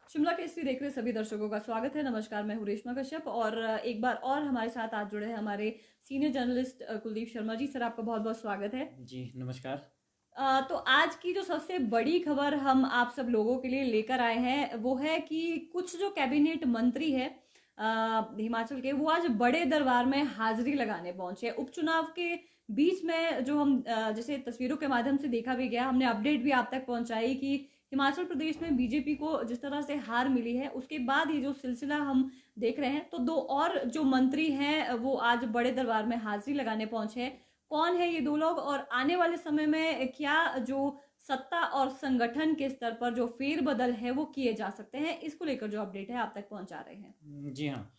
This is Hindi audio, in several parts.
शिमला केसरी देख रहे सभी दर्शकों का स्वागत है। नमस्कार, मैं हूँ रेशमा कश्यप और एक बार और हमारे साथ आज जुड़े हैं हमारे senior journalist Kuldeep Sharma ji. Sir, आपका बहुत बहुत स्वागत है। जी नमस्कार। तो आज की जो सबसे बड़ी खबर हम आप सब लोगों के लिए लेकर आए हैं वो है कि कुछ जो कैबिनेट मंत्री है हिमाचल के, वो आज बड़े दरबार में हाजिरी लगाने पहुंचे। उपचुनाव के बीच में जो हम जैसे तस्वीरों के माध्यम से देखा भी गया, हमने अपडेट भी आप तक पहुंचाई कि हिमाचल प्रदेश में बीजेपी को जिस तरह से हार मिली है, उसके बाद ये जो सिलसिला हम देख रहे हैं, तो दो और जो मंत्री हैं वो आज बड़े दरबार में हाजिरी लगाने पहुंचे हैं। कौन है ये दो लोग और आने वाले समय में क्या जो सत्ता और संगठन के स्तर पर जो फेरबदल है वो किए जा सकते हैं, इसको लेकर जो अपडेट है आप तक पहुंचा रहे हैं। जी हाँ।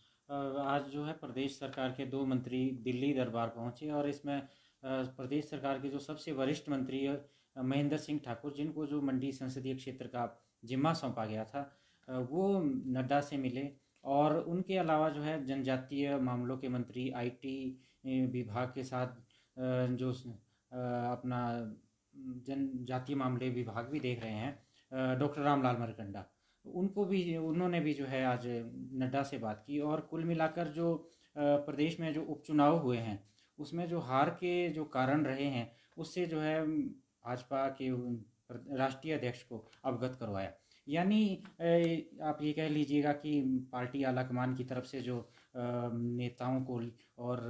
आज जो है प्रदेश सरकार के दो मंत्री दिल्ली दरबार पहुंचे और इसमें प्रदेश सरकार के जो सबसे वरिष्ठ मंत्री महेंद्र सिंह ठाकुर, जिनको जो मंडी संसदीय क्षेत्र का जिम्मा सौंपा गया था, वो नड्डा से मिले। और उनके अलावा जो है जनजातीय मामलों के मंत्री, आईटी विभाग के साथ जो अपना जनजातीय मामले विभाग भी देख रहे हैं, डॉक्टर रामलाल मारकंडा, उनको भी उन्होंने भी जो है आज नड्डा से बात की। और कुल मिलाकर जो प्रदेश में जो उपचुनाव हुए हैं उसमें जो हार के जो कारण रहे हैं उससे जो है भाजपा के राष्ट्रीय अध्यक्ष को अवगत करवाया। यानी आप ये कह लीजिएगा कि पार्टी आलाकमान की तरफ से जो नेताओं को और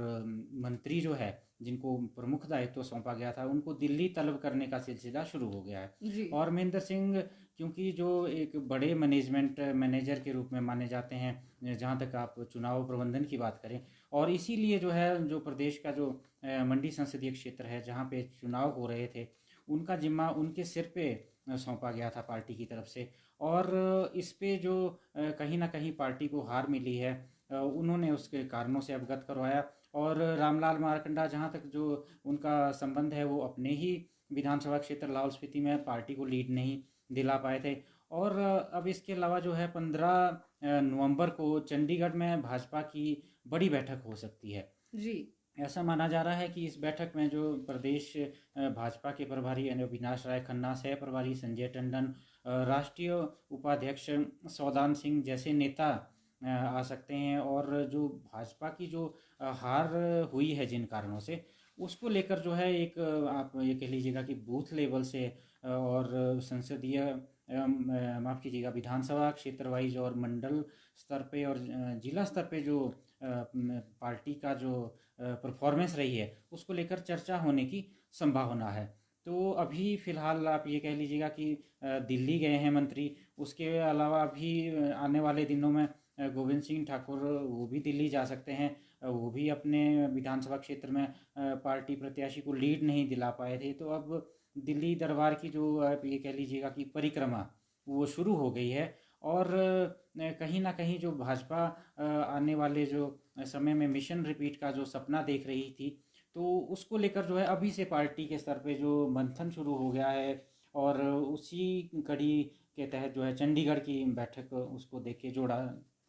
मंत्री जो है जिनको प्रमुख दायित्व सौंपा गया था उनको दिल्ली तलब करने का सिलसिला शुरू हो गया है। जी। और महेंद्र सिंह क्योंकि जो एक बड़े मैनेजर के रूप में माने जाते हैं जहाँ तक आप चुनाव प्रबंधन की बात करें, और इसीलिए जो है जो प्रदेश का जो मंडी संसदीय क्षेत्र है जहाँ पे चुनाव हो रहे थे, उनका जिम्मा उनके सिर पे सौंपा गया था पार्टी की तरफ से। और इस पे जो कहीं ना कहीं पार्टी को हार मिली है, उन्होंने उसके कारणों से अवगत करवाया। और रामलाल मारकंडा, जहाँ तक जो उनका संबंध है, वो अपने ही विधानसभा क्षेत्र लाहौल स्पीति में पार्टी को लीड नहीं दिला पाए थे। और अब इसके अलावा जो है 15 नवंबर को चंडीगढ़ में भाजपा की बड़ी बैठक हो सकती है। जी। ऐसा माना जा रहा है कि इस बैठक में जो प्रदेश भाजपा के प्रभारी यानी अविनाश राय खन्ना, सह प्रभारी संजय टंडन, राष्ट्रीय उपाध्यक्ष सौदान सिंह जैसे नेता आ सकते हैं। और जो भाजपा की जो हार हुई है जिन कारणों से, उसको लेकर जो है एक आप ये कह लीजिएगा कि बूथ लेवल से और संसदीय माफ़ कीजिएगा विधानसभा क्षेत्र वाइज और मंडल स्तर पे और जिला स्तर पे जो पार्टी का जो परफॉर्मेंस रही है उसको लेकर चर्चा होने की संभावना है। तो अभी फ़िलहाल आप ये कह लीजिएगा कि दिल्ली गए हैं मंत्री। उसके अलावा अभी आने वाले दिनों में गोविंद सिंह ठाकुर वो भी दिल्ली जा सकते हैं। वो भी अपने विधानसभा क्षेत्र में पार्टी प्रत्याशी को लीड नहीं दिला पाए थे। तो अब दिल्ली दरबार की जो आप ये कह लीजिएगा कि परिक्रमा वो शुरू हो गई है। और कहीं ना कहीं जो भाजपा आने वाले जो समय में मिशन रिपीट का जो सपना देख रही थी, तो उसको लेकर जो है अभी से पार्टी के स्तर पे जो मंथन शुरू हो गया है। और उसी कड़ी के तहत जो है चंडीगढ़ की बैठक उसको देख के जोड़ा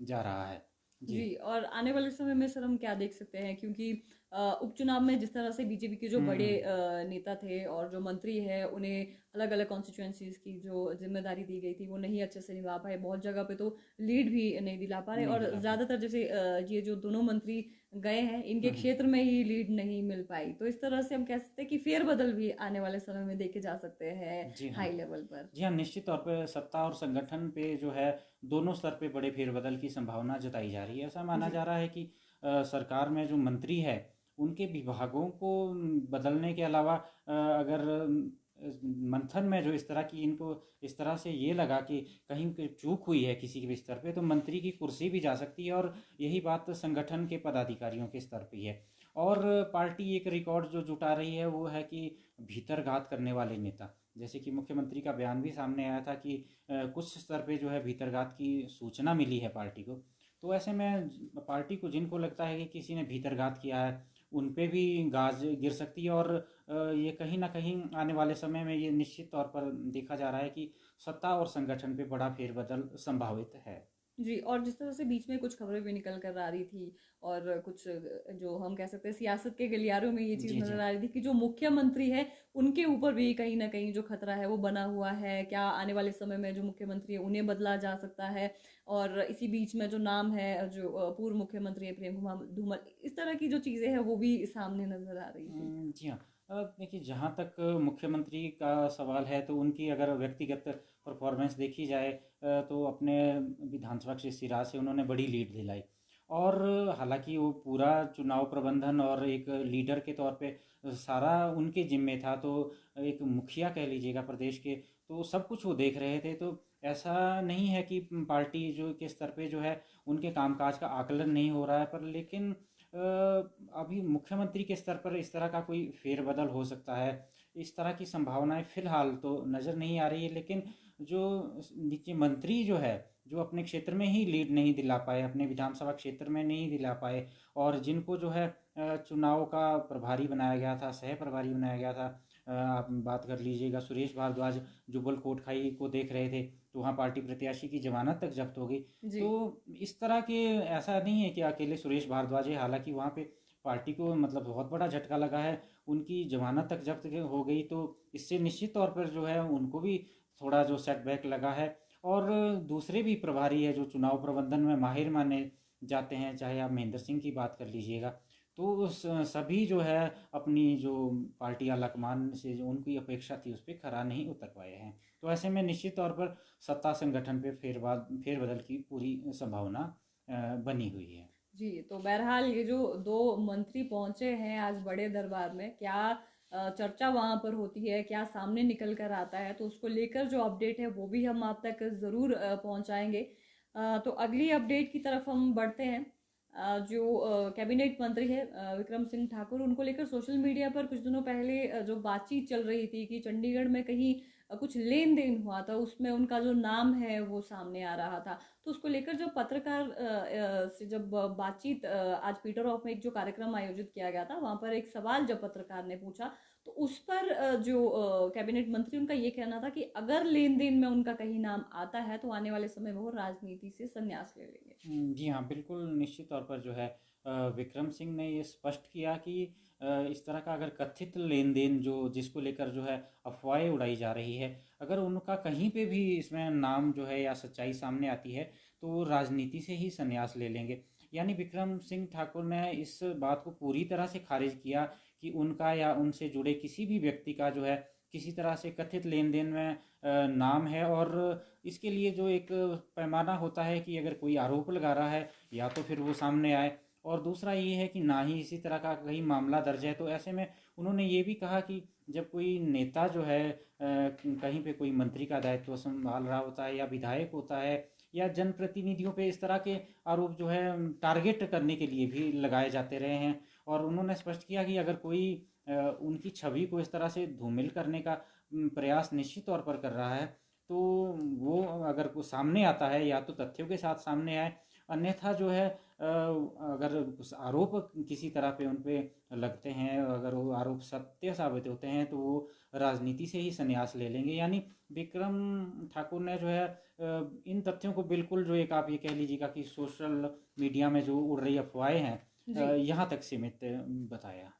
जा रहा है। जी। जी, और आने वाले समय में सर हम क्या देख सकते हैं, क्योंकि उपचुनाव में जिस तरह से बीजेपी के जो बड़े हम्म। नेता थे और जो मंत्री है, उन्हें अलग अलग कॉन्स्टिट्यूएंसीज की जो जिम्मेदारी दी गई थी वो नहीं अच्छे से निभा पाए, बहुत जगह पे तो लीड भी नहीं दिला पा रहे, नहीं और दिला पाए। ज़्यादातर जैसे ये जो दोनों मंत्री गए हैं इनके हम्म। क्षेत्र में ही लीड नहीं मिल पाई, तो इस तरह से हम कह सकते हैं कि फेरबदल भी आने वाले समय में देखे जा सकते हैं जी हाँ। हाई लेवल पर। जी हाँ, निश्चित तौर पे सत्ता और संगठन पे जो है दोनों स्तर पे बड़े फेरबदल की संभावना जताई जा रही है। ऐसा माना जी। जा रहा है कि सरकार में जो मंत्री है उनके विभागों को बदलने के अलावा अगर मंथन में जो इस तरह की इनको इस तरह से ये लगा कि कहीं कोई चूक हुई है किसी के भी स्तर पे, तो मंत्री की कुर्सी भी जा सकती है। और यही बात संगठन के पदाधिकारियों के स्तर पे है। और पार्टी एक रिकॉर्ड जो जुटा रही है वो है कि भीतरघात करने वाले नेता, जैसे कि मुख्यमंत्री का बयान भी सामने आया था कि कुछ स्तर पे जो है भीतरघात की सूचना मिली है पार्टी को। तो ऐसे में पार्टी को जिनको लगता है कि किसी ने भीतरघात किया है उन पे भी गाज गिर सकती है। और ये कहीं ना कहीं आने वाले समय में ये निश्चित तौर पर देखा जा रहा है कि सत्ता और संगठन पे बड़ा फेरबदल संभावित है। जी, और जिस तरह से बीच में कुछ खबरें भी निकल कर आ रही थी और कुछ जो हम कह सकते हैं सियासत के गलियारों में ये चीज़ जी, नज़र जी। आ रही थी कि जो मुख्यमंत्री है, उनके ऊपर भी कहीं न कहीं जो खतरा है वो बना हुआ है। क्या आने वाले समय में जो मुख्यमंत्री है उन्हें बदला जा सकता है? और इसी बीच में जो नाम है जो पूर्व मुख्यमंत्री है प्रेम कुमार धूमल, इस तरह की जो चीज़ें हैं वो भी सामने नज़र आ रही थी। जी हाँ। देखिए, जहाँ तक मुख्यमंत्री का सवाल है तो उनकी अगर व्यक्तिगत परफॉर्मेंस देखी जाए, तो अपने विधानसभा क्षेत्र सिराज से उन्होंने बड़ी लीड दिलाई। और हालांकि वो पूरा चुनाव प्रबंधन और एक लीडर के तौर पे सारा उनके जिम्मे था, तो एक मुखिया कह लीजिएगा प्रदेश के, तो सब कुछ वो देख रहे थे। तो ऐसा नहीं है कि पार्टी जो के स्तर पे जो है उनके कामकाज का आकलन नहीं हो रहा है, पर लेकिन अभी मुख्यमंत्री के स्तर पर इस तरह का कोई फेरबदल हो सकता है, इस तरह की संभावनाएं फिलहाल तो नज़र नहीं आ रही है। लेकिन जो नीचे मंत्री जो है, जो अपने क्षेत्र में ही लीड नहीं दिला पाए, अपने विधानसभा क्षेत्र में नहीं दिला पाए, और जिनको जो है चुनाव का प्रभारी बनाया गया था, सह प्रभारी बनाया गया था, आप बात कर लीजिएगा सुरेश भारद्वाज, जुब्बल कोटखाई को देख रहे थे, तो वहाँ पार्टी प्रत्याशी की जमानत तक जब्त हो गई। जी। तो इस तरह के, ऐसा नहीं है कि अकेले सुरेश भारद्वाज है, हालांकि वहाँ पे पार्टी को मतलब बहुत बड़ा झटका लगा है, उनकी जमानत तक जब्त हो गई, तो इससे निश्चित तौर पर जो है उनको भी थोड़ा जो सेटबैक लगा है। और दूसरे भी प्रभारी है जो चुनाव प्रबंधन में माहिर माने जाते हैं, चाहे आप महेंद्र सिंह की बात कर लीजिएगा, तो सभी जो है अपनी जो पार्टी आलाकमान से जो उनकी अपेक्षा थी उस पर खरा नहीं उतर पाए हैं। तो ऐसे में निश्चित तौर पर सत्ता संगठन पे फेरबदल की पूरी संभावना बनी हुई है। जी, तो बहरहाल ये जो 2 मंत्री पहुँचे हैं आज बड़े दरबार में, क्या चर्चा वहाँ पर होती है, क्या सामने निकल कर आता है, तो उसको लेकर जो अपडेट है वो भी हम आप तक ज़रूर पहुँचाएँगे। तो अगली अपडेट की तरफ हम बढ़ते हैं। जो कैबिनेट मंत्री है विक्रम सिंह ठाकुर, उनको लेकर सोशल मीडिया पर कुछ दिनों पहले जो बातचीत चल रही थी कि चंडीगढ़ में कहीं कुछ लेन-देन हुआ था, उसमें उनका जो नाम है वो सामने आ रहा था। तो उसको लेकर जब पत्रकार से जब बातचीत आज पीटर हॉफ में एक जो कार्यक्रम आयोजित किया गया था वहां पर एक सवाल जब पत्रकार ने पूछा तो उस पर जो कैबिनेट मंत्री उनका ये कहना था कि अगर लेन देन में उनका कहीं नाम आता है तो आने वाले समय में वो राजनीति से संन्यास ले लेंगे। जी हाँ, बिल्कुल निश्चित तौर पर जो है विक्रम सिंह ने ये स्पष्ट किया कि इस तरह का अगर कथित लेन देन जो जिसको लेकर जो है अफवाहें उड़ाई जा रही है, अगर उनका कहीं पे भी इसमें नाम जो है या सच्चाई सामने आती है, तो वो राजनीति से ही संन्यास ले लेंगे। यानी विक्रम सिंह ठाकुर ने इस बात को पूरी तरह से खारिज किया कि उनका या उनसे जुड़े किसी भी व्यक्ति का जो है किसी तरह से कथित लेन देन में नाम है। और इसके लिए जो एक पैमाना होता है कि अगर कोई आरोप लगा रहा है या तो फिर वो सामने आए, और दूसरा ये है कि ना ही इसी तरह का कहीं मामला दर्ज है। तो ऐसे में उन्होंने ये भी कहा कि जब कोई नेता जो है कहीं पे कोई मंत्री का दायित्व संभाल रहा होता है या विधायक होता है या जनप्रतिनिधियों पे इस तरह के आरोप जो है टारगेट करने के लिए भी लगाए जाते रहे हैं। और उन्होंने स्पष्ट किया कि अगर कोई उनकी छवि को इस तरह से धूमिल करने का प्रयास निश्चित तौर पर कर रहा है, तो वो अगर को सामने आता है या तो तथ्यों के साथ सामने आए, अन्यथा जो है अगर उस आरोप किसी तरह पे उन पे लगते हैं, अगर वो आरोप सत्य साबित होते हैं, तो वो राजनीति से ही संन्यास ले लेंगे। यानी विक्रम ठाकुर ने जो है इन तथ्यों को बिल्कुल जो एक आप ये कह लीजिएगा कि सोशल मीडिया में जो उड़ रही अफवाहें हैं जी। यहाँ तक सीमित बताया।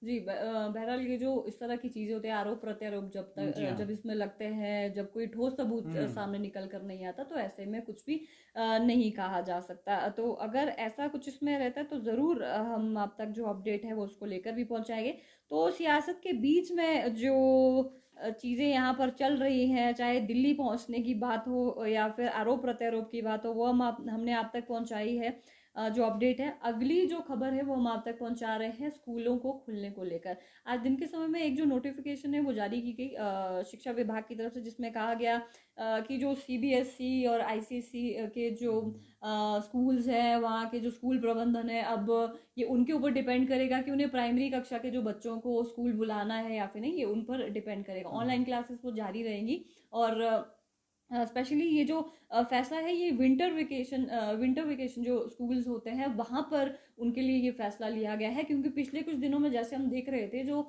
जी, बहरहाल ये जो इस तरह की चीज़ें होती हैं आरोप प्रत्यारोप जब तक जी हाँ। जब इसमें लगते हैं, जब कोई ठोस सबूत हुँ। सामने निकल कर नहीं आता तो ऐसे में कुछ भी नहीं कहा जा सकता। तो अगर ऐसा कुछ इसमें रहता है तो ज़रूर हम आप तक जो अपडेट है वो उसको लेकर भी पहुँचाएँगे। तो सियासत के बीच में जो चीज़ें यहाँ पर चल रही हैं, चाहे दिल्ली पहुँचने की बात हो या फिर आरोप प्रत्यारोप की बात हो, वो हमने आप तक पहुँचाई है। जो अपडेट है अगली जो खबर है वो हम आप तक पहुंचा रहे हैं स्कूलों को खुलने को लेकर। आज दिन के समय में एक जो नोटिफिकेशन है वो जारी की गई शिक्षा विभाग की तरफ से, जिसमें कहा गया कि जो सीबीएसई और आईसीएसई के जो स्कूल्स हैं वहाँ के जो स्कूल प्रबंधन है, अब ये उनके ऊपर डिपेंड करेगा कि उन्हें प्राइमरी कक्षा के जो बच्चों को स्कूल बुलाना है या फिर नहीं, ये उन पर डिपेंड करेगा। हाँ, ऑनलाइन हाँ। क्लासेस वो जारी रहेंगी और स्पेशली ये जो फैसला है ये विंटर वेकेशन जो स्कूल्स होते हैं वहाँ पर उनके लिए ये फैसला लिया गया है, क्योंकि पिछले कुछ दिनों में जैसे हम देख रहे थे जो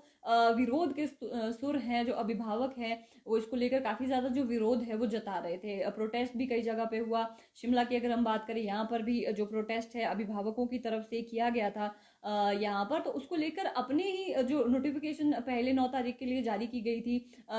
विरोध के सुर हैं, जो अभिभावक हैं वो इसको लेकर काफ़ी ज़्यादा जो विरोध है वो जता रहे थे। प्रोटेस्ट भी कई जगह पे हुआ। शिमला की अगर हम बात करें, यहाँ पर भी जो प्रोटेस्ट है अभिभावकों की तरफ से किया गया था यहाँ पर, तो उसको लेकर अपने ही जो नोटिफिकेशन पहले 9 तारीख के लिए जारी की गई थी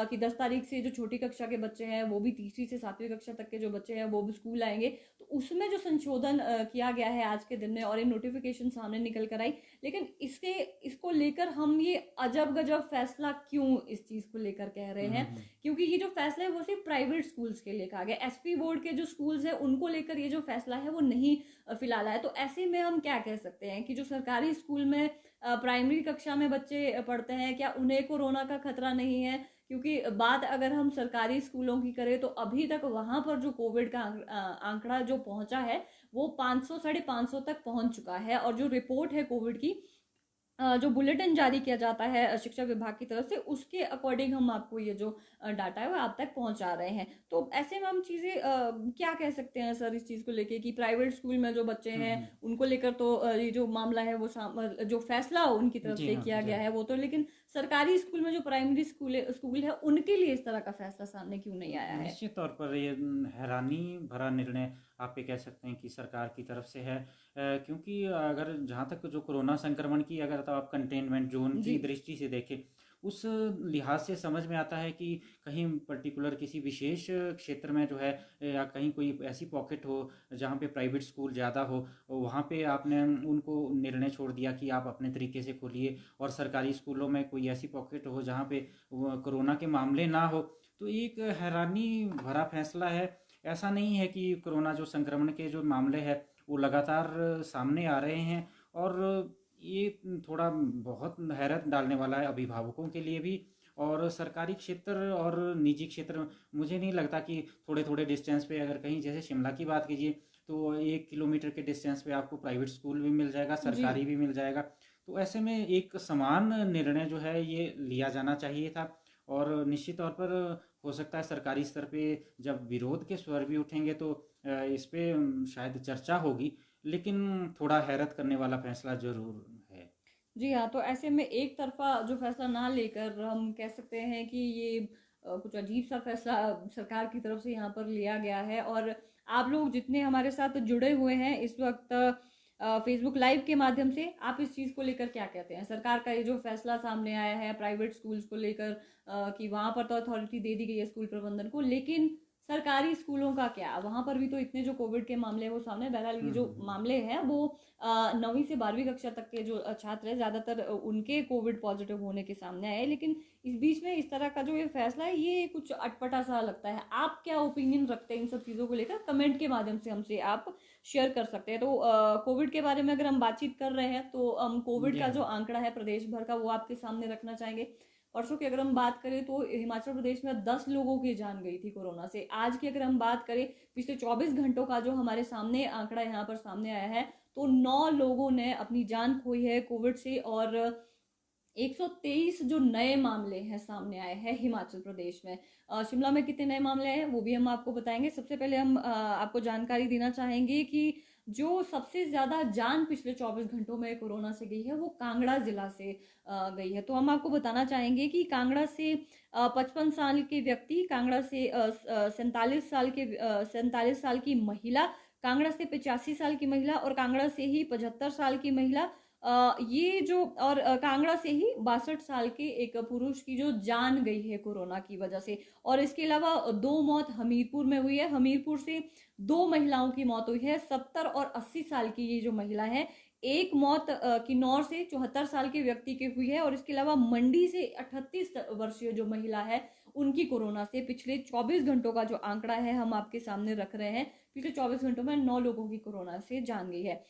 कि 10 तारीख से जो छोटी कक्षा के बच्चे हैं वो भी तीसरी से 7वीं कक्षा तक के जो बच्चे हैं वो भी स्कूल आएंगे। तो उसमें जो संशोधन किया गया है आज के दिन में और ये नोटिफिकेशन सामने निकल कर आई, लेकिन इसको लेकर हम ये अजब गजब फैसला क्यों इस चीज को लेकर कह रहे हैं, क्योंकि ये जो फैसला है वो सिर्फ प्राइवेट स्कूल्स के लिए कहा गया। एसपी बोर्ड के जो स्कूल्स है उनको लेकर ये जो फैसला है वो नहीं फिलहाल आया। तो ऐसे में हम क्या कह सकते हैं कि जो सरकारी स्कूल में प्राइमरी कक्षा में बच्चे पढ़ते हैं, क्या उन्हें कोरोना का खतरा नहीं है? क्योंकि बात अगर हम सरकारी स्कूलों की करें तो अभी तक वहां पर जो कोविड का आंकड़ा जो पहुंचा है वो 500 550 तक पहुंच चुका है, और जो रिपोर्ट है कोविड की जो बुलेटिन जारी किया जाता है शिक्षा विभाग की तरफ से, उसके अकॉर्डिंग हम आपको ये जो डाटा है वो आप तक पहुंचा रहे हैं। तो ऐसे में हम चीज़ें क्या कह सकते हैं सर इस चीज़ को लेके कि प्राइवेट स्कूल में जो बच्चे हैं उनको लेकर तो ये जो मामला है वो जो फैसला उनकी तरफ जी से हाँ, किया जी गया हाँ। है वो तो, लेकिन सरकारी स्कूल में जो प्राइमरी स्कूल है उनके लिए इस तरह का फैसला सामने क्यों नहीं आया है? निश्चित तौर पर ये हैरानी भरा निर्णय आप ये कह सकते हैं कि सरकार की तरफ से है, क्योंकि अगर जहाँ तक जो कोरोना संक्रमण की अगर तो आप कंटेनमेंट जोन जी की दृष्टि से देखें, उस लिहाज से समझ में आता है कि कहीं पर्टिकुलर किसी विशेष क्षेत्र में जो है या कहीं कोई ऐसी पॉकेट हो जहाँ पे प्राइवेट स्कूल ज़्यादा हो, वहाँ पे आपने उनको निर्णय छोड़ दिया कि आप अपने तरीके से खोलिए, और सरकारी स्कूलों में कोई ऐसी पॉकेट हो जहाँ पे कोरोना के मामले ना हो। तो एक हैरानी भरा फैसला है। ऐसा नहीं है कि कोरोना जो संक्रमण के जो मामले हैं वो लगातार सामने आ रहे हैं, और ये थोड़ा बहुत हैरत डालने वाला है अभिभावकों के लिए भी, और सरकारी क्षेत्र और निजी क्षेत्र। मुझे नहीं लगता कि थोड़े थोड़े डिस्टेंस पे, अगर कहीं जैसे शिमला की बात कीजिए तो 1 किलोमीटर के डिस्टेंस पे आपको प्राइवेट स्कूल भी मिल जाएगा, जी सरकारी भी मिल जाएगा। तो ऐसे में एक समान निर्णय जो है ये लिया जाना चाहिए था, और निश्चित तौर पर हो सकता है सरकारी स्तर पे जब विरोध के स्वर भी उठेंगे तो इस पे शायद चर्चा होगी, लेकिन थोड़ा हैरत करने वाला फैसला जरूर है। जी हाँ, तो ऐसे में एक तरफा जो फैसला ना लेकर हम कह सकते हैं कि ये कुछ अजीब सा फैसला सरकार की तरफ से यहाँ पर लिया गया है। और आप लोग जितने हमारे साथ जुड़े हुए हैं इस वक्त फेसबुक लाइव के माध्यम से, आप इस चीज़ को लेकर क्या कहते हैं? सरकार का ये जो फैसला सामने आया है प्राइवेट स्कूल्स को लेकर कि वहाँ पर तो अथॉरिटी दे दी गई है स्कूल प्रबंधन को, लेकिन सरकारी स्कूलों का क्या? वहाँ पर भी तो इतने जो कोविड के मामले हैं वो सामने, बहरहाल ये जो हम्म। मामले हैं वो 9वीं से 12वीं कक्षा तक के जो छात्र हैं ज़्यादातर उनके कोविड पॉजिटिव होने के सामने आए। लेकिन इस बीच में इस तरह का जो ये फैसला है ये कुछ अटपटा सा लगता है। आप क्या ओपिनियन रखते हैं इन सब चीज़ों को लेकर? कमेंट के माध्यम से हमसे आप शेयर कर सकते हैं। तो कोविड के बारे में अगर हम बातचीत कर रहे हैं तो हम कोविड जी का हाँ। जो आंकड़ा है प्रदेश भर का वो आपके सामने रखना चाहेंगे। परसों की अगर हम बात करें तो हिमाचल प्रदेश में 10 लोगों की जान गई थी कोरोना से। आज की अगर हम बात करें पिछले 24 घंटों का जो हमारे सामने आंकड़ा यहाँ पर सामने आया है, तो 9 लोगों ने अपनी जान खोई है कोविड से, और 123 जो नए मामले हैं सामने आए हैं हिमाचल प्रदेश में। शिमला में कितने नए मामले हैं वो भी हम आपको बताएंगे। सबसे पहले हम आपको जानकारी देना चाहेंगे कि जो सबसे ज्यादा जान पिछले 24 घंटों में कोरोना से गई है वो कांगड़ा जिला से गई है। तो हम आपको बताना चाहेंगे कि कांगड़ा से 55 साल के व्यक्ति, कांगड़ा से 47 साल की महिला, कांगड़ा से 85 साल की महिला, और कांगड़ा से ही 75 साल की महिला, ये जो और कांगड़ा से ही 62 साल के एक पुरुष की जो जान गई है कोरोना की वजह से। और इसके अलावा 2 मौत हमीरपुर में हुई है। हमीरपुर से 2 महिलाओं की मौत हुई है, 70 और 80 साल की ये जो महिला है। एक मौत किन्नौर से 74 साल के व्यक्ति की हुई है, और इसके अलावा मंडी से 38 वर्षीय जो महिला है उनकी कोरोना से पिछले 24 घंटों का जो आंकड़ा है हम आपके सामने रख रहे हैं। पिछले 24 घंटों में 9 लोगों की कोरोना से जान गई है।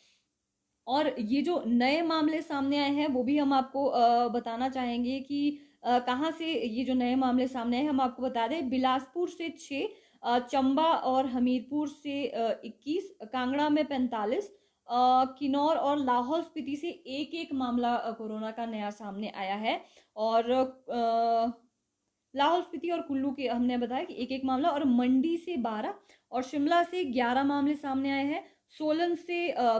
और ये जो नए मामले सामने आए हैं वो भी हम आपको बताना चाहेंगे कि कहाँ से ये जो नए मामले सामने आए हैं हम आपको बता दें। बिलासपुर से 6, चंबा और हमीरपुर से 21, कांगड़ा में 45, किन्नौर और लाहौल स्पीति से एक एक मामला कोरोना का नया सामने आया है। और लाहौल स्पीति और कुल्लू के हमने बताया कि एक एक मामला, और मंडी से 12 और शिमला से 11 मामले सामने आए हैं। सोलन से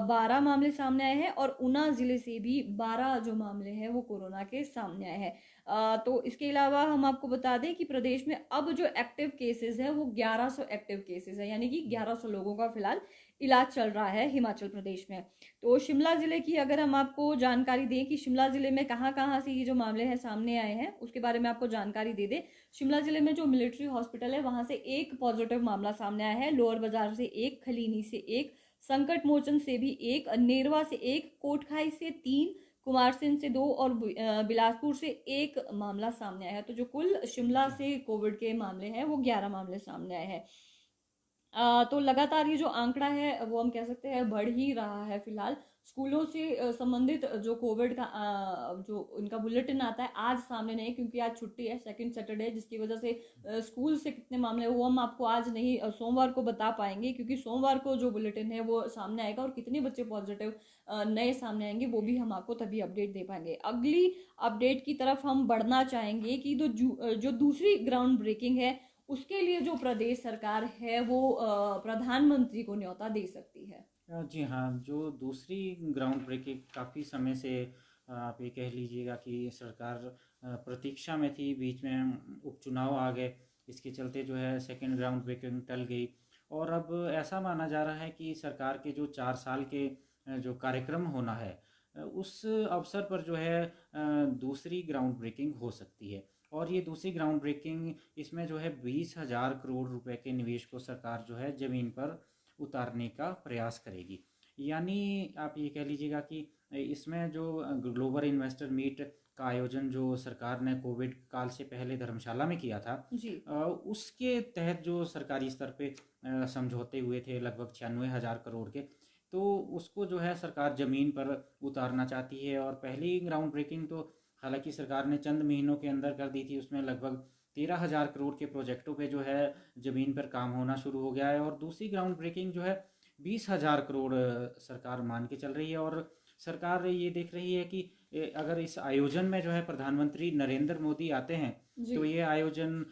12 मामले सामने आए हैं, और ऊना जिले से भी 12 जो मामले हैं वो कोरोना के सामने आए हैं। तो इसके अलावा हम आपको बता दें कि प्रदेश में अब जो एक्टिव केसेस है वो 1100 एक्टिव केसेस है, यानी कि 1100 लोगों का फिलहाल इलाज चल रहा है हिमाचल प्रदेश में। तो शिमला जिले की अगर हम आपको जानकारी दें कि शिमला जिले में कहाँ कहाँ से ये जो मामले हैं सामने आए हैं, उसके बारे में आपको जानकारी दे दें। शिमला जिले में जो मिलिट्री हॉस्पिटल है वहां से एक पॉजिटिव मामला सामने आया है, लोअर बाजार से एक, खलीनी से एक, संकट मोचन से भी एक, नेरवा से एक, कोटखाई से 3, कुमारसैन से 2 और बिलासपुर से एक मामला सामने आया है। तो जो कुल शिमला से कोविड के मामले हैं वो 11 मामले सामने आए हैं। तो लगातार ये जो आंकड़ा है वो हम कह सकते हैं बढ़ ही रहा है फिलहाल। स्कूलों से संबंधित जो कोविड का जो इनका बुलेटिन आता है आज सामने नहीं, क्योंकि आज छुट्टी है, सेकंड सैटरडे है, जिसकी वजह से स्कूल से कितने मामले वो हम आपको आज नहीं, सोमवार को बता पाएंगे, क्योंकि सोमवार को जो बुलेटिन है वो सामने आएगा, और कितने बच्चे पॉजिटिव नए सामने आएंगे वो भी हम आपको तभी अपडेट दे पाएंगे। अगली अपडेट की तरफ हम बढ़ना चाहेंगे कि जो दूसरी ग्राउंड ब्रेकिंग है उसके लिए जो प्रदेश सरकार है वो प्रधानमंत्री को न्योता दे सकती है। जी हाँ, जो दूसरी ग्राउंड ब्रेकिंग काफ़ी समय से आप ये कह लीजिएगा कि सरकार प्रतीक्षा में थी, बीच में उपचुनाव आ गए, इसके चलते जो है सेकंड ग्राउंड ब्रेकिंग टल गई। और अब ऐसा माना जा रहा है कि सरकार के जो 4 साल के जो कार्यक्रम होना है, उस अवसर पर जो है दूसरी ग्राउंड ब्रेकिंग हो सकती है। और ये दूसरी ग्राउंड ब्रेकिंग, इसमें जो है 20,000 करोड़ रुपए के निवेश को सरकार जो है ज़मीन पर उतारने का प्रयास करेगी। यानी आप ये कह लीजिएगा कि इसमें जो ग्लोबल इन्वेस्टर मीट का आयोजन जो सरकार ने कोविड काल से पहले धर्मशाला में किया था, जी। उसके तहत जो सरकारी स्तर पे समझौते हुए थे लगभग 96,000 करोड़ के, तो उसको जो है सरकार ज़मीन पर उतारना चाहती है। और पहली ग्राउंड ब्रेकिंग तो हालांकि सरकार ने चंद महीनों के अंदर कर दी थी, उसमें लगभग 13,000 करोड़ के प्रोजेक्टों पे जो है ज़मीन पर काम होना शुरू हो गया है। और दूसरी ग्राउंड ब्रेकिंग जो है 20,000 करोड़ सरकार मान के चल रही है। और सरकार ये देख रही है कि अगर इस आयोजन में जो है प्रधानमंत्री नरेंद्र मोदी आते हैं जी। तो ये आयोजन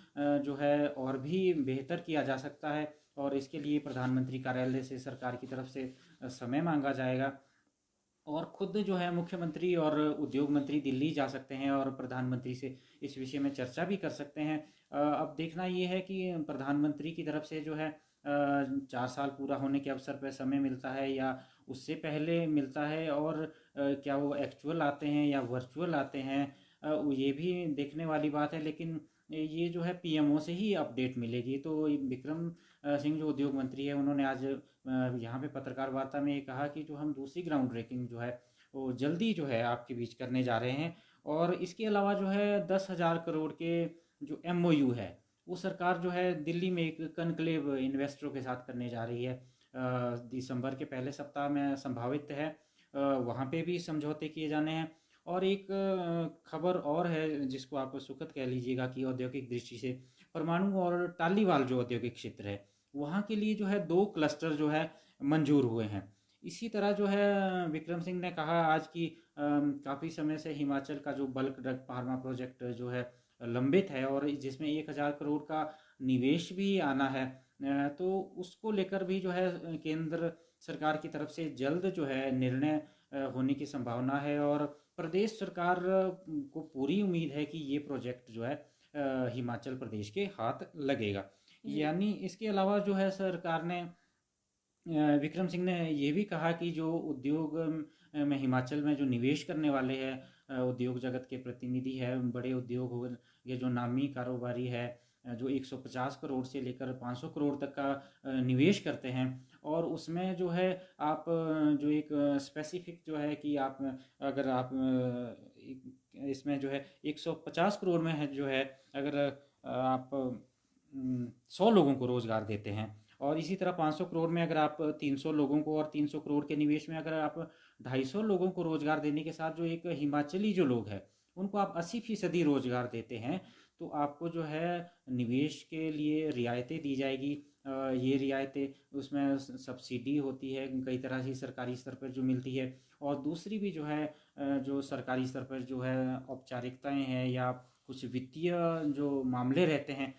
जो है और भी बेहतर किया जा सकता है। और इसके लिए प्रधानमंत्री कार्यालय से सरकार की तरफ से समय मांगा जाएगा, और खुद जो है मुख्यमंत्री और उद्योग मंत्री दिल्ली जा सकते हैं और प्रधानमंत्री से इस विषय में चर्चा भी कर सकते हैं। अब देखना ये है कि प्रधानमंत्री की तरफ से जो है 4 साल पूरा होने के अवसर पर समय मिलता है या उससे पहले मिलता है, और क्या वो एक्चुअल आते हैं या वर्चुअल आते हैं, ये भी देखने वाली बात है। लेकिन ये जो है पीएमओ से ही अपडेट मिलेगी। तो विक्रम सिंह जो उद्योग मंत्री है, उन्होंने आज यहाँ पे पत्रकार वार्ता में ये कहा कि जो हम दूसरी ग्राउंड ब्रेकिंग जो है वो जल्दी जो है आपके बीच करने जा रहे हैं। और इसके अलावा जो है 10,000 करोड़ के जो एमओयू है वो सरकार जो है दिल्ली में एक कनक्लेव इन्वेस्टरों के साथ करने जा रही है। दिसंबर के पहले सप्ताह में संभावित है, वहाँ पे भी समझौते किए जाने हैं। और एक खबर और है जिसको आप सुखद कह लीजिएगा कि औद्योगिक दृष्टि से परमाणु और टालीवाल जो औद्योगिक क्षेत्र है वहाँ के लिए जो है 2 क्लस्टर जो है मंजूर हुए हैं। इसी तरह जो है विक्रम सिंह ने कहा आज कि काफ़ी समय से हिमाचल का जो बल्क ड्रग फार्मा प्रोजेक्ट जो है लंबित है और जिसमें 1,000 करोड़ का निवेश भी आना है, तो उसको लेकर भी जो है केंद्र सरकार की तरफ से जल्द जो है निर्णय होने की संभावना है। और प्रदेश सरकार को पूरी उम्मीद है कि ये प्रोजेक्ट जो है हिमाचल प्रदेश के हाथ लगेगा। जी। यानी इसके अलावा जो है सरकार ने विक्रम सिंह ने ये भी कहा कि जो उद्योग में हिमाचल में जो निवेश करने वाले हैं, उद्योग जगत के प्रतिनिधि है, बड़े उद्योग हो, ये जो नामी कारोबारी है, जो 150 करोड़ से लेकर 500 करोड़ तक का निवेश करते हैं। और उसमें जो है आप जो एक स्पेसिफिक जो है कि आप अगर आप इसमें जो है 150 करोड़ में है जो है अगर आप 100 लोगों को रोज़गार देते हैं, और इसी तरह 500 करोड़ में अगर आप 300 लोगों को, और 300 करोड़ के निवेश में अगर आप 250 लोगों को रोज़गार देने के साथ जो एक हिमाचली जो लोग हैं उनको आप 80% रोज़गार देते हैं, तो आपको जो है निवेश के लिए रियायतें दी जाएगी। ये रियायतें उसमें सब्सिडी होती है कई तरह की सरकारी स्तर पर जो मिलती है, और दूसरी भी जो है जो सरकारी स्तर पर जो है औपचारिकताएं हैं या कुछ वित्तीय जो मामले रहते हैं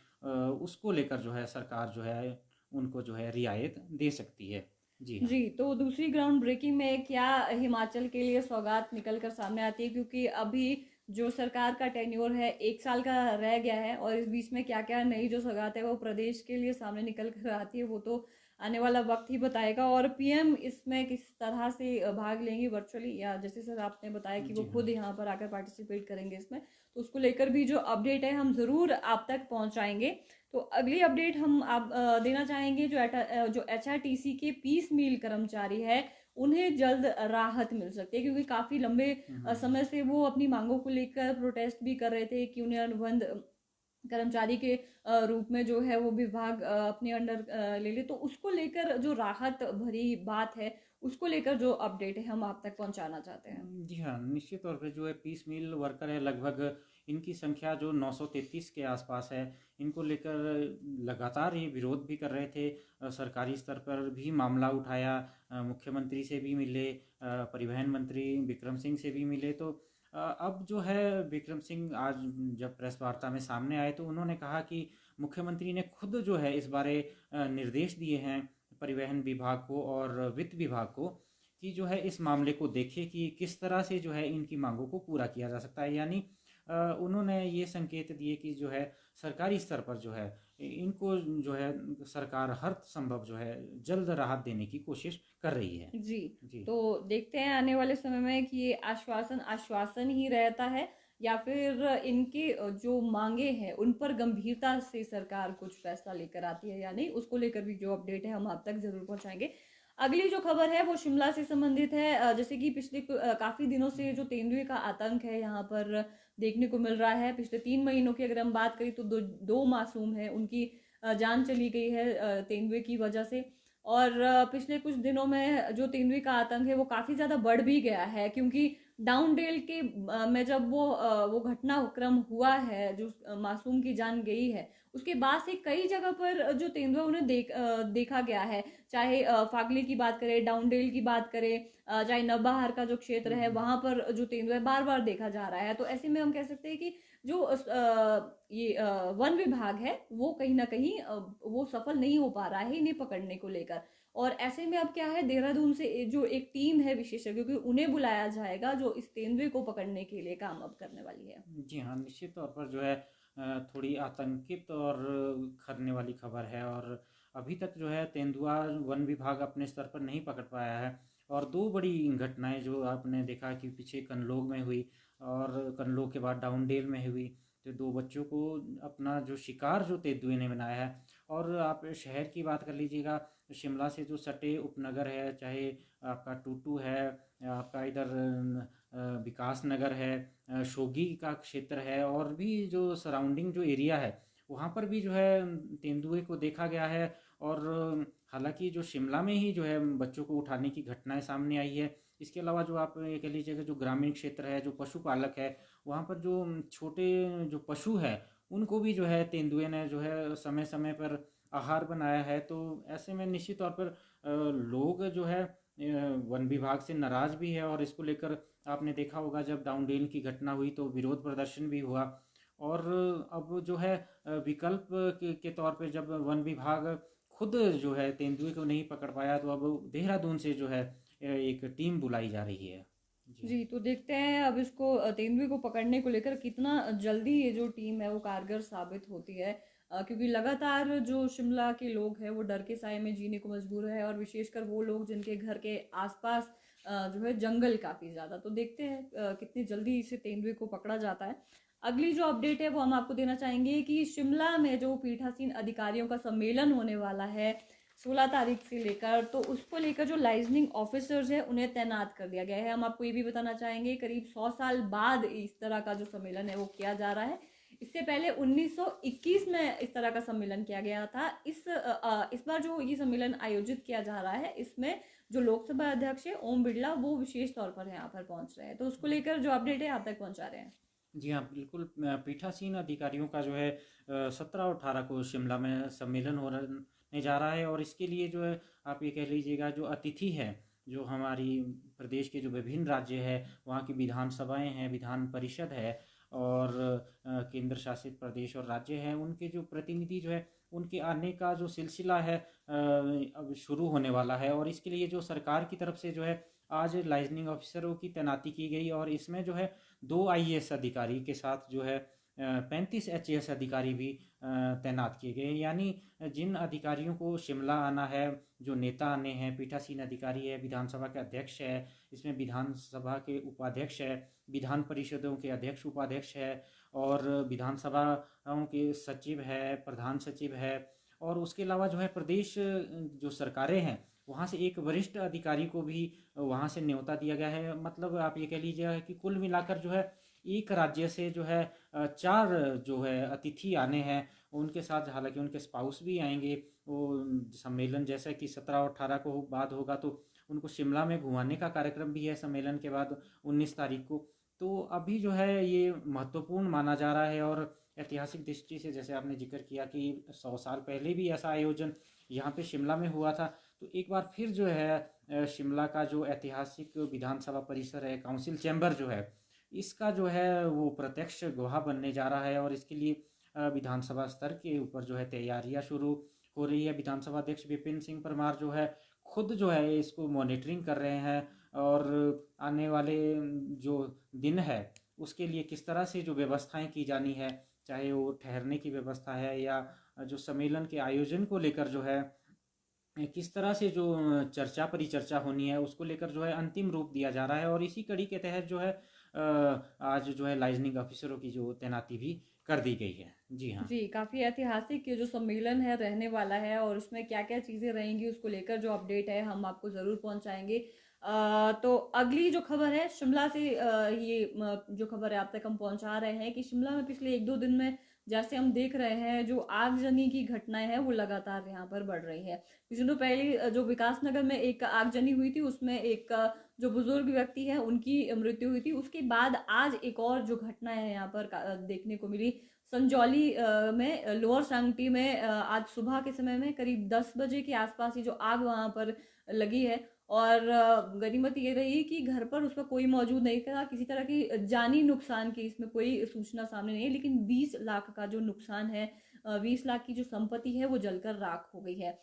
उसको लेकर जो है सरकार जो है उनको जो है रियायत दे सकती है। जी हाँ। जी, तो दूसरी ग्राउंड ब्रेकिंग में क्या हिमाचल के लिए सौगात निकल कर सामने आती है, क्योंकि अभी जो सरकार का टेन्योर है 1 साल का रह गया है और इस बीच में क्या-क्या नई जो सौगात है वो प्रदेश के लिए सामने निकल कर आती है, वो तो आने वाला वक्त ही बताएगा। और पीएम इसमें किस तरह से भाग लेंगी वर्चुअली, या जैसे सर आपने बताया कि वो जी हाँ। खुद यहाँ पर आकर पार्टिसिपेट करेंगे इसमें, तो उसको लेकर भी जो अपडेट है हम ज़रूर आप तक पहुँचाएँगे। तो अगली अपडेट हम आप देना चाहेंगे, जो एचआरटीसी के पीस मील कर्मचारी है उन्हें जल्द राहत मिल सकती है, क्योंकि काफ़ी लंबे समय से वो अपनी मांगों को लेकर प्रोटेस्ट भी कर रहे थे कि उन्हें अनुबंध कर्मचारी के रूप में जो है वो विभाग अपने अंडर ले ले, तो उसको लेकर जो राहत भरी बात है उसको लेकर जो अपडेट है हम आप तक पहुंचाना चाहते हैं। जी हाँ, निश्चित तौर पे जो है पीस मील वर्कर है लगभग इनकी संख्या जो 933 के आसपास है, इनको लेकर लगातार ये विरोध भी कर रहे थे। सरकारी स्तर पर भी मामला उठाया, मुख्यमंत्री से भी मिले, परिवहन मंत्री विक्रम सिंह से भी मिले। तो अब जो है विक्रम सिंह आज जब प्रेस वार्ता में सामने आए तो उन्होंने कहा कि मुख्यमंत्री ने खुद जो है इस बारे निर्देश दिए हैं परिवहन विभाग को और वित्त विभाग को कि जो है इस मामले को देखे कि किस तरह से जो है इनकी मांगों को पूरा किया जा सकता है। यानी उन्होंने ये संकेत दिए कि जो है सरकारी स्तर पर जो है इनको जो है सरकार हर संभव जो है जल्द राहत देने की कोशिश कर रही है। जी, जी। तो देखते हैं आने वाले समय में कि ये आश्वासन आश्वासन ही रहता है या फिर इनके जो मांगे हैं उन पर गंभीरता से सरकार कुछ फैसला लेकर आती है या नहीं, उसको लेकर भी जो अपडेट है हम आप तक ज़रूर पहुंचाएंगे। अगली जो खबर है वो शिमला से संबंधित है। जैसे कि पिछले काफ़ी दिनों से जो तेंदुए का आतंक है यहाँ पर देखने को मिल रहा है। पिछले 3 महीनों की अगर हम बात करें तो दो मासूम है, उनकी जान चली गई है तेंदुए की वजह से। और पिछले कुछ दिनों में जो तेंदुए का आतंक है वो काफ़ी ज़्यादा बढ़ भी गया है, क्योंकि डाउनडेल के में जब वो घटनाक्रम हुआ है, जो मासूम की जान गई है, उसके बाद से कई जगह पर जो तेंदुआ उन्हें देखा गया है। चाहे फागली की बात करें, डाउनडेल की बात करें, चाहे नवबहार का जो क्षेत्र है वहां पर जो तेंदुआ बार बार देखा जा रहा है। तो ऐसे में हम कह सकते हैं कि जो ये वन विभाग है वो कहीं ना कहीं वो सफल नहीं हो पा रहा है इन्हें पकड़ने को लेकर। और ऐसे में अब क्या है, देहरादून से जो एक टीम है विशेषज्ञों की उन्हें बुलाया जाएगा जो इस तेंदुए को पकड़ने के लिए काम अब करने वाली है। जी हाँ, निश्चित तौर पर जो है थोड़ी आतंकित और करने वाली खबर है। और अभी तक जो है तेंदुआ वन विभाग अपने स्तर पर नहीं पकड़ पाया है। और दो बड़ी घटनाएं जो आपने देखा कि पीछे कनलोग में हुई और कनलोग के बाद डाउनडेल में हुई, तो दो बच्चों को अपना जो शिकार जो तेंदुए ने बनाया है। और आप शहर की बात कर लीजिएगा, शिमला से जो सटे उपनगर है, चाहे आपका टूटू है, आपका इधर विकास नगर है, शोगी का क्षेत्र है, और भी जो सराउंडिंग जो एरिया है वहाँ पर भी जो है तेंदुए को देखा गया है। और हालांकि जो शिमला में ही जो है बच्चों को उठाने की घटनाएं सामने आई है। इसके अलावा जो आप ये कह लीजिएगा जो ग्रामीण क्षेत्र है, जो पशुपालक है, वहाँ पर जो छोटे जो पशु है उनको भी जो है तेंदुए ने जो है समय समय पर आहार बनाया है। तो ऐसे में निश्चित तौर पर लोग जो है वन विभाग से नाराज भी है। और इसको लेकर आपने देखा होगा जब डाउनडेल की घटना हुई तो विरोध प्रदर्शन भी हुआ। और अब जो है विकल्प के तौर पे जब वन विभाग खुद जो है तेंदुए को नहीं पकड़ पाया तो अब देहरादून से जो है एक टीम बुलाई जा रही है। जी। जी, तो देखते हैं अब इसको तेंदुए को पकड़ने को लेकर कितना जल्दी ये जो टीम है वो कारगर साबित होती है। क्योंकि लगातार जो शिमला के लोग हैं वो डर के साए में जीने को मजबूर है, और विशेषकर वो लोग जिनके घर के आसपास जो है जंगल काफ़ी ज़्यादा। तो देखते हैं कितनी जल्दी इसे तेंदुए को पकड़ा जाता है। अगली जो अपडेट है वो हम आपको देना चाहेंगे कि शिमला में जो पीठासीन अधिकारियों का सम्मेलन होने वाला है 16 तारीख से लेकर, तो उसको लेकर जो लाइजनिंग ऑफिसर्स है उन्हें तैनात कर दिया गया है। हम आपको ये भी बताना चाहेंगे करीब 100 साल बाद इस तरह का जो सम्मेलन है वो किया जा रहा है। इससे पहले 1921 में इस तरह का सम्मेलन किया गया था। इस बार जो ये सम्मेलन आयोजित किया जा रहा है इसमें जो लोकसभा अध्यक्ष है ओम बिरला वो विशेष तौर पर यहाँ पर पहुंच रहे हैं, तो उसको लेकर जो अपडेट है आप तक पहुंचा रहे हैं। जी हाँ, बिल्कुल। पीठासीन अधिकारियों का जो है 17 और 18 को शिमला में सम्मेलन होने जा रहा है। और इसके लिए जो है आप ये कह लीजिएगा जो अतिथि है, जो हमारी प्रदेश के जो विभिन्न राज्य है वहाँ की विधानसभाएं हैं, विधान परिषद है, और केंद्र शासित प्रदेश और राज्य हैं उनके जो प्रतिनिधि जो है उनके आने का जो सिलसिला है अब शुरू होने वाला है। और इसके लिए जो सरकार की तरफ से जो है आज लाइजनिंग ऑफिसरों की तैनाती की गई और इसमें जो है 2 आईएएस अधिकारी के साथ जो है 35 एचएएस अधिकारी भी तैनात किए गए। यानी जिन अधिकारियों को शिमला आना है, जो नेता आने हैं, पीठासीन अधिकारी है, विधानसभा के अध्यक्ष है, इसमें विधानसभा के उपाध्यक्ष है, विधान परिषदों के अध्यक्ष उपाध्यक्ष है और विधानसभाओं के सचिव है, प्रधान सचिव है और उसके अलावा जो है प्रदेश जो सरकारें हैं वहाँ से एक वरिष्ठ अधिकारी को भी वहाँ से न्योता दिया गया है। मतलब आप ये कह लीजिए कि कुल मिलाकर जो है एक राज्य से जो है 4 जो है अतिथि आने हैं। उनके साथ हालांकि उनके स्पाउस भी आएंगे। वो सम्मेलन जैसा कि 17 और 18 को बाद होगा तो उनको शिमला में घुमाने का कार्यक्रम भी है सम्मेलन के बाद 19 तारीख को। तो अभी जो है ये महत्वपूर्ण माना जा रहा है और ऐतिहासिक दृष्टि से जैसे आपने जिक्र किया कि 100 साल पहले भी ऐसा आयोजन यहाँ पे शिमला में हुआ था। तो एक बार फिर जो है शिमला का जो ऐतिहासिक विधानसभा परिसर है, काउंसिल चैम्बर जो है, इसका जो है वो प्रत्यक्ष गवाह बनने जा रहा है और इसके लिए विधानसभा स्तर के ऊपर जो है तैयारियां शुरू हो रही है। विधानसभा अध्यक्ष विपिन सिंह परमार जो है खुद जो है इसको मॉनिटरिंग कर रहे हैं और आने वाले जो दिन है उसके लिए किस तरह से जो व्यवस्थाएं की जानी है, चाहे वो ठहरने की व्यवस्था है या जो सम्मेलन के आयोजन को लेकर जो है किस तरह से जो चर्चा परिचर्चा होनी है उसको लेकर जो है अंतिम रूप दिया जा रहा है। और इसी कड़ी के तहत जो है आज जो है लाइजनिंग ऑफिसरों की जो तैनाती भी कर दी गई है। जी हाँ। जी, काफ़ी ऐतिहासिक ये जो सम्मेलन है रहने वाला है और उसमें क्या-क्या चीज़ें रहेंगी उसको लेकर जो अपडेट है हम आपको ज़रूर पहुंचाएंगे। तो अगली जो खबर है शिमला से जो खबर है आप तक हम पहुंचा रहे हैं कि शिमला में पिछले 1-2 दिन में जैसे हम देख रहे हैं जो आगजनी की घटनाएं हैं वो लगातार यहाँ पर बढ़ रही है। कुछ दिनों पहले जो विकास नगर में एक आगजनी हुई थी उसमें एक जो बुजुर्ग व्यक्ति है उनकी मृत्यु हुई थी। उसके बाद आज एक और जो घटना है यहाँ पर देखने को मिली संजौली में लोअर सांगटी में आज सुबह के समय में करीब 10 बजे के आसपास ही जो आग वहां पर लगी है और गनीमत ये रही कि घर पर उसका कोई मौजूद नहीं था। किसी तरह की जानी नुकसान की इसमें कोई सूचना सामने नहीं है, लेकिन 20 लाख का जो नुकसान है, 20 लाख की जो संपत्ति है वो जलकर राख हो गई है।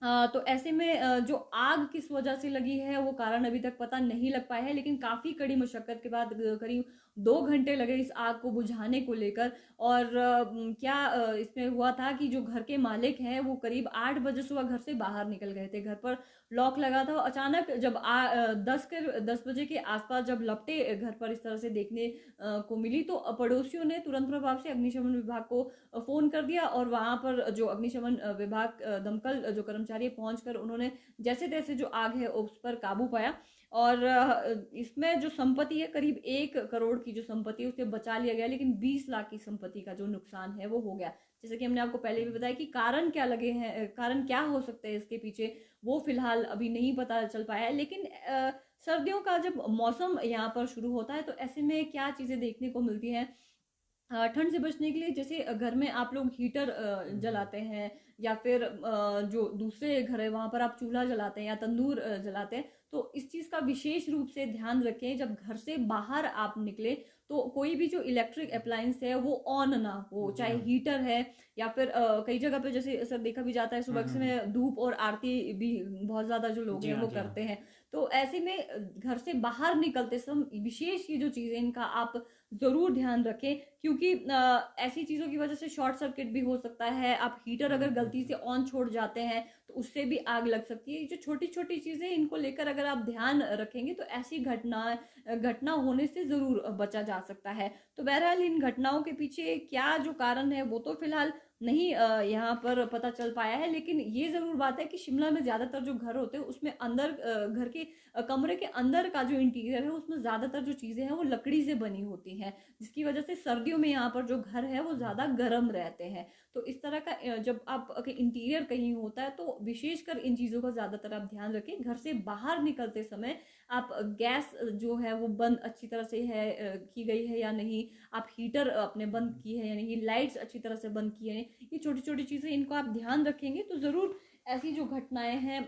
तो ऐसे में जो आग किस वजह से लगी है वो कारण अभी तक पता नहीं लग पाया है, लेकिन काफ़ी कड़ी मशक्कत के बाद करीब 2 घंटे लगे इस आग को बुझाने को लेकर। और इसमें हुआ था कि जो घर के मालिक हैं वो करीब 8 बजे सुबह घर से बाहर निकल गए थे। घर पर लॉक लगा था। अचानक जब 10 बजे के आसपास जब लपटे घर पर इस तरह से देखने को मिली तो पड़ोसियों ने तुरंत प्रभाव से अग्निशमन विभाग को फ़ोन कर दिया और वहाँ पर जो अग्निशमन विभाग दमकल जो कर्मचारी पहुंचकर उन्होंने जैसे तैसे जो आग है उस पर काबू पाया। और इसमें जो संपत्ति है करीब 1 करोड़ की जो संपत्ति है उसे बचा लिया गया, लेकिन 20 लाख की संपत्ति का जो नुकसान है वो हो गया। जैसे कि हमने आपको पहले भी बताया कि कारण क्या लगे हैं, कारण क्या हो सकते हैं इसके पीछे, वो फिलहाल अभी नहीं पता चल पाया है। लेकिन सर्दियों का जब मौसम यहाँ पर शुरू होता है तो ऐसे में क्या चीज़ें देखने को मिलती हैं। ठंड से बचने के लिए जैसे घर में आप लोग हीटर जलाते हैं या फिर जो दूसरे घर है वहाँ पर आप चूल्हा जलाते हैं या तंदूर जलाते हैं, तो इस चीज़ का विशेष रूप से ध्यान रखें जब घर से बाहर आप निकले तो कोई भी जो इलेक्ट्रिक अप्लायंस है वो ऑन ना हो, जी चाहे हाँ। हीटर है या फिर कई जगह पे जैसे सर देखा भी जाता है सुबह के समय धूप और आरती भी बहुत ज़्यादा जो लोग जी हैं हाँ। वो जी हाँ। करते हैं। तो ऐसे में घर से बाहर निकलते समय विशेष ये जो चीज़ें इनका आप ज़रूर ध्यान रखें, क्योंकि ऐसी चीज़ों की वजह से शॉर्ट सर्किट भी हो सकता है। आप हीटर अगर गलती से ऑन छोड़ जाते हैं तो उससे भी आग लग सकती है। ये जो छोटी छोटी चीज़ें इनको लेकर अगर आप ध्यान रखेंगे तो ऐसी घटना होने से ज़रूर बचा जा सकता है। तो बहरहाल इन घटनाओं के पीछे क्या जो कारण है वो तो फिलहाल नहीं यहाँ पर पता चल पाया है, लेकिन ये ज़रूर बात है कि शिमला में ज़्यादातर जो घर होते हैं उसमें अंदर घर के कमरे के अंदर का जो इंटीरियर है उसमें ज़्यादातर जो चीज़ें हैं वो लकड़ी से बनी होती हैं, जिसकी वजह से सर्दियों में यहाँ पर जो घर है वो ज़्यादा गर्म रहते हैं। तो इस तरह का जब आप इंटीरियर कहीं होता है तो विशेषकर इन चीज़ों का ज़्यादातर आप ध्यान रखें। घर से बाहर निकलते समय आप गैस जो है वो बंद अच्छी तरह से है की गई है या नहीं, आप हीटर अपने बंद की है या नहीं, लाइट्स अच्छी तरह से बंद की है, ये छोटी छोटी चीज़ें इनको आप ध्यान रखेंगे तो ज़रूर ऐसी जो घटनाएं हैं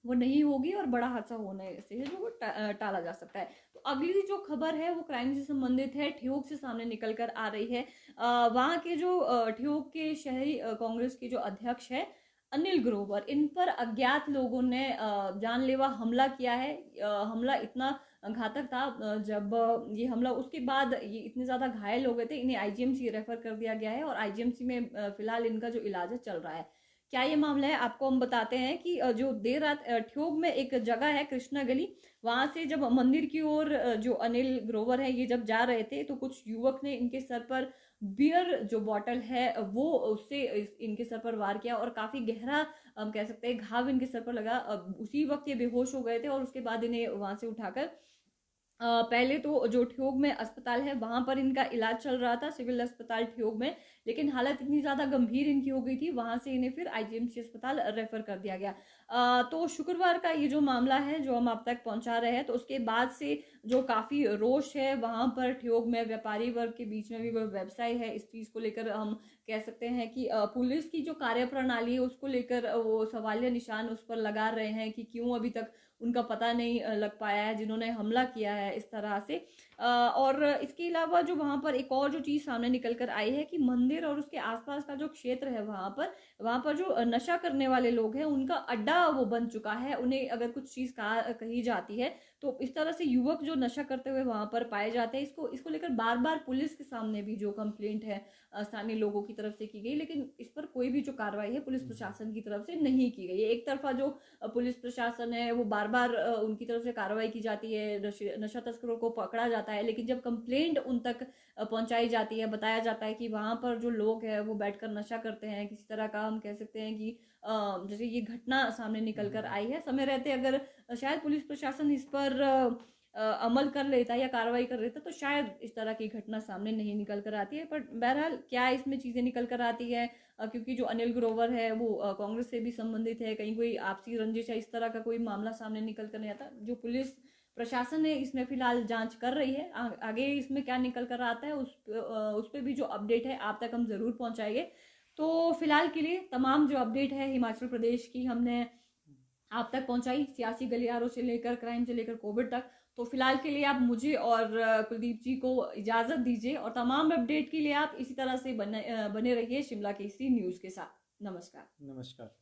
वो नहीं होगी और बड़ा हादसा होने से जो वो टाला जा सकता है। तो अगली जो खबर है वो क्राइम से संबंधित है, ठियोग से सामने निकल कर आ रही है। वहाँ के जो ठियोग के शहरी कांग्रेस के जो अध्यक्ष है अनिल ग्रोवर, इन पर अज्ञात लोगों ने जानलेवा हमला किया है। हमला इतना घातक था, जब ये हमला उसके बाद ये इतने ज़्यादा घायल हो गए थे, इन्हें आईजीएमसी रेफर कर दिया गया है और आईजीएमसी में फिलहाल इनका जो इलाज है चल रहा है। क्या ये मामला है, आपको हम बताते हैं कि जो देर रात ठियोग में एक जगह है कृष्णा गली, वहां से जब मंदिर की ओर जो अनिल ग्रोवर है ये जब जा रहे थे तो कुछ युवक ने इनके सर पर बियर जो बॉटल है वो उससे इनके सर पर वार किया और काफी गहरा हम कह सकते हैं घाव इनके सर पर लगा। उसी वक्त ये बेहोश हो गए थे और उसके बाद इन्हें वहां से उठाकर पहले तो जो ठियोग में अस्पताल है वहां पर इनका इलाज चल रहा था, सिविल अस्पताल ठियोग में, लेकिन हालत इतनी ज्यादा गंभीर इनकी हो गई थी, वहां से इन्हें फिर आईजीएमसी अस्पताल रेफर कर दिया गया। तो शुक्रवार का ये जो मामला है जो हम आप तक पहुंचा रहे हैं, तो उसके बाद से जो काफी रोष है वहां पर ठियोग में, व्यापारी वर्ग के बीच में भी वो व्यवसाय है, इस चीज को लेकर हम कह सकते हैं कि पुलिस की जो कार्यप्रणाली है उसको लेकर वो सवालिया निशान उस पर लगा रहे हैं कि क्यों अभी तक उनका पता नहीं लग पाया है जिन्होंने हमला किया है इस तरह से। और इसके अलावा जो वहां पर एक और जो चीज सामने निकल कर आई है कि मंदिर और उसके आसपास का जो क्षेत्र है वहां पर जो नशा करने वाले लोग हैं उनका अड्डा वो बन चुका है। उन्हें अगर कुछ चीज कही जाती है तो इस तरह से युवक जो नशा करते हुए वहां पर पाए जाते हैं। इसको लेकर बार बार पुलिस के सामने भी जो कंप्लेंट है स्थानीय लोगों की तरफ से की गई, लेकिन इस पर कोई भी जो कार्रवाई है पुलिस प्रशासन की तरफ से नहीं की गई है। एक तरफा जो पुलिस प्रशासन है वो बार बार उनकी तरफ से कार्रवाई की जाती है, नशा तस्करों को पकड़ा जाता है, लेकिन जब कंप्लेंट उन तक पहुंचाई जाती है, बताया जाता है कि वहां पर जो लोग हैं वो बैठकर नशा करते हैं, किसी तरह का हम कह सकते हैं कि जैसे ये घटना सामने निकल कर आई है, समय रहते अगर शायद पुलिस प्रशासन इस पर अमल कर लेता या कार्रवाई कर लेता तो शायद इस तरह की घटना सामने नहीं निकल कर आती है। पर बहरहाल क्या इसमें चीजें निकल कर आती है, क्योंकि जो अनिल ग्रोवर है वो कांग्रेस से भी संबंधित है, कहीं कोई आपसी रंजिश है, इस तरह का कोई मामला सामने निकल कर नहीं आता। जो पुलिस प्रशासन है इसमें फिलहाल जांच कर रही है, आगे इसमें क्या निकल कर आता है उस पर भी जो अपडेट है आप तक हम जरूर पहुंचाएंगे। तो फिलहाल के लिए तमाम जो अपडेट है हिमाचल प्रदेश की हमने आप तक पहुंचाई, सियासी गलियारों से लेकर क्राइम से लेकर कोविड तक। तो फिलहाल के लिए आप मुझे और कुलदीप जी को इजाजत दीजिए और तमाम अपडेट के लिए आप इसी तरह से बने रहिए शिमला केसरी न्यूज के साथ। नमस्कार। नमस्कार।